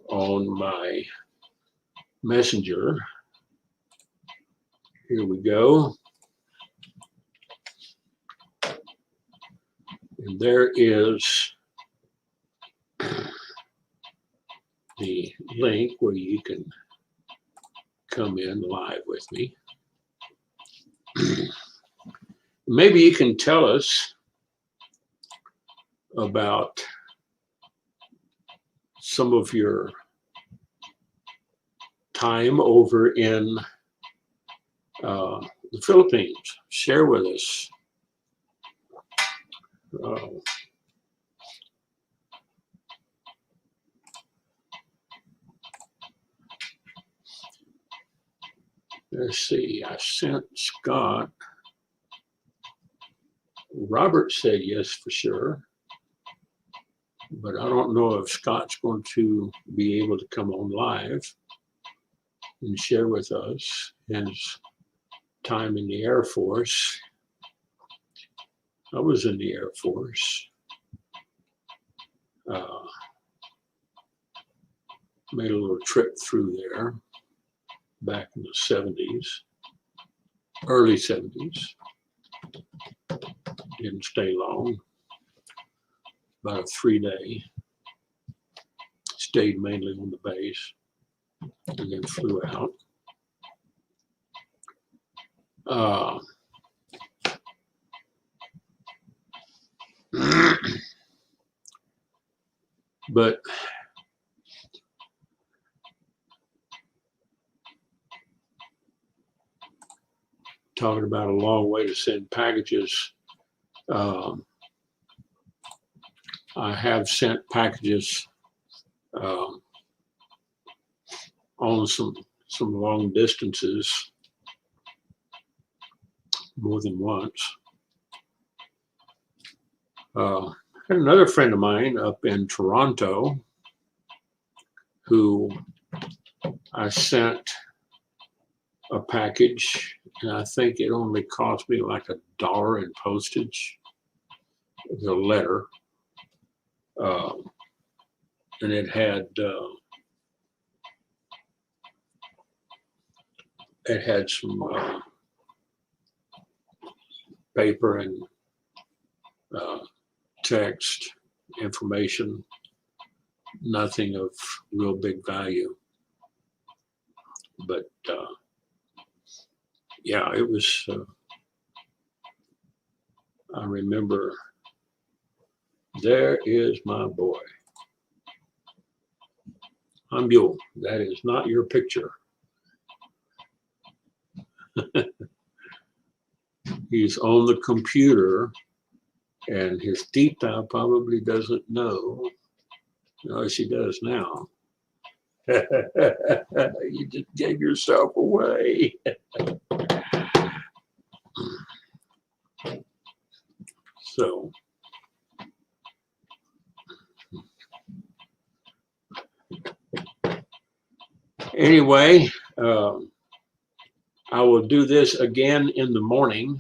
on my messenger. Here we go. And there is the link where you can come in live with me. Maybe you can tell us about some of your time over in the Philippines. Share with us. Let's see, I sent Scott. Robert said yes for sure, but I don't know if Scott's going to be able to come on live and share with us his time in the Air Force. I was in the Air Force. Made a little trip through there back in the 70s, early 70s. Didn't stay long, about a 3-day. Stayed mainly on the base and then flew out. But talking about a long way to send packages, I have sent packages on some long distances more than once. Had another friend of mine up in Toronto who I sent a package, and I think it only cost me like $1 in postage. It was a letter, and it had some paper and text information, nothing of real big value. But yeah, it was, I remember, there is my boy. Hambyo, that is not your picture. He's on the computer, and his tita probably doesn't know. No, she does now. You just gave yourself away. So, anyway, I will do this again in the morning.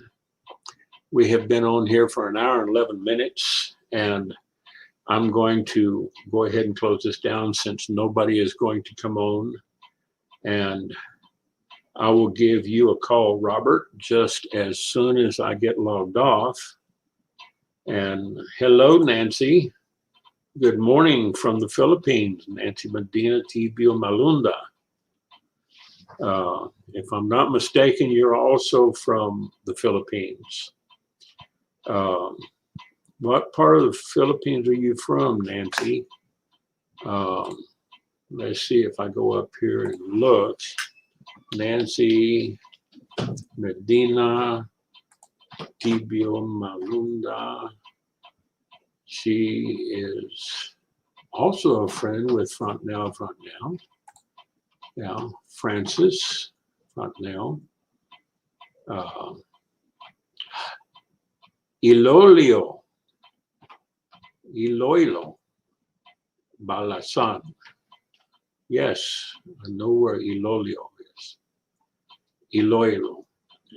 We have been on here for an hour and 11 minutes, and I'm going to go ahead and close this down since nobody is going to come on. And I will give you a call, Robert, just as soon as I get logged off. And hello, Nancy. Good morning from the Philippines, Nancy Medina Tibio Malunda. If I'm not mistaken, you're also from the Philippines. What part of the Philippines are you from, Nancy? Let's see if I go up here and look. Nancy Medina Tibio Malunda. She is also a friend with Frontnell. Yeah, Francis Frontnell. Iloilo Balasan. Yes, I know where Iloilo is. Iloilo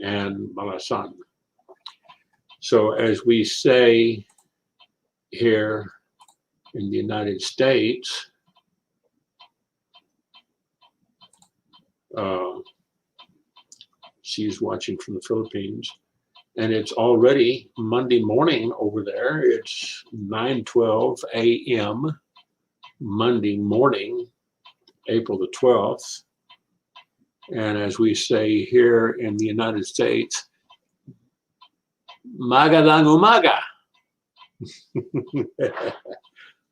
and Balasan. So as we say here in the United States, she's watching from the Philippines, and it's already Monday morning over there. It's 9:12 a.m. Monday morning, April the 12th. And as we say here in the United States, Magandang umaga.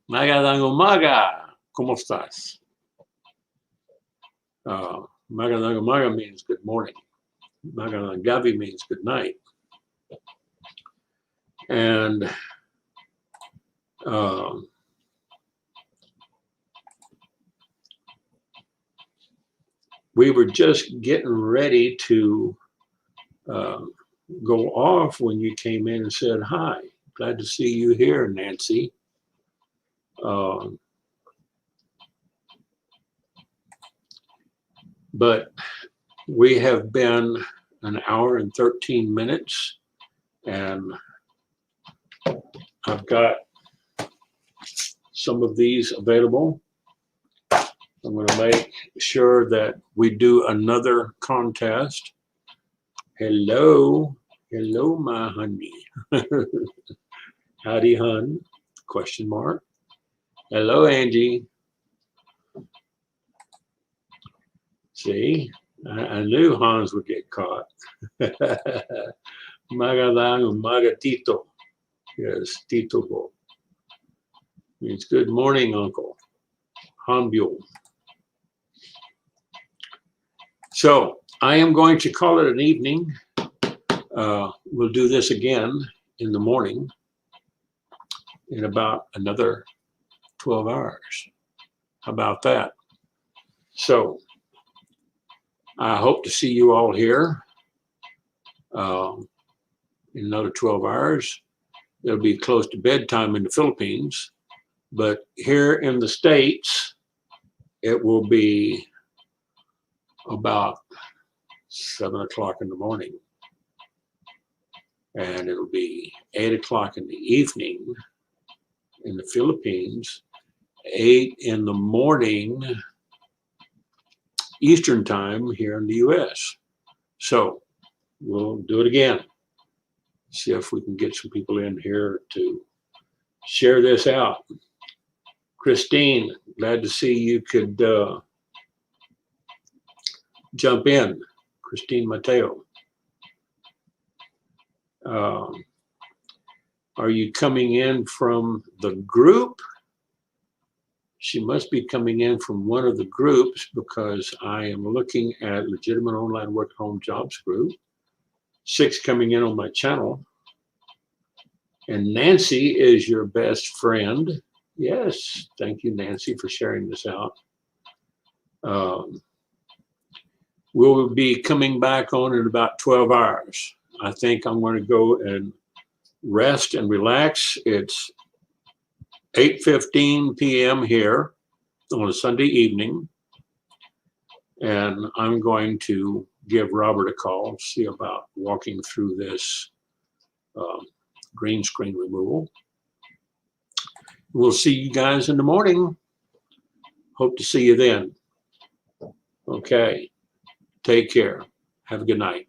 Magandang umaga. ¿Cómo estás? Magandang umaga means good morning. Magandang gabi means good night. And we were just getting ready to go off when you came in and said, hi, glad to see you here, Nancy. But we have been an hour and 13 minutes, and I've got some of these available. I'm going to make sure that we do another contest. Hello, my honey. Howdy, hun? Question mark. Hello, Angie. See, I knew Hans would get caught. Magadang Magatito. Yes, Tito Bo. Means good morning, Uncle. Hambyo. So I am going to call it an evening. We'll do this again in the morning in about another 12 hours. How about that? So I hope to see you all here in another 12 hours. It'll be close to bedtime in the Philippines, but here in the States, it will be about 7 o'clock in the morning. And it'll be 8 o'clock in the evening in the Philippines, 8 in the morning Eastern time here in the US. So we'll do it again. See if we can get some people in here to share this out. Christine, glad to see you could jump in. Christine Mateo. Are you coming in from the group? She must be coming in from one of the groups because I am looking at Legitimate Online Work Home Jobs Group. 6 coming in on my channel. And Nancy is your best friend. Yes, thank you, Nancy, for sharing this out. We'll be coming back on in about 12 hours. I think I'm going to go and rest and relax. It's 8:15 p.m. here on a Sunday evening. And I'm going to give Robert a call, see about walking through this green screen removal. We'll see you guys in the morning. Hope to see you then. Okay. Take care. Have a good night.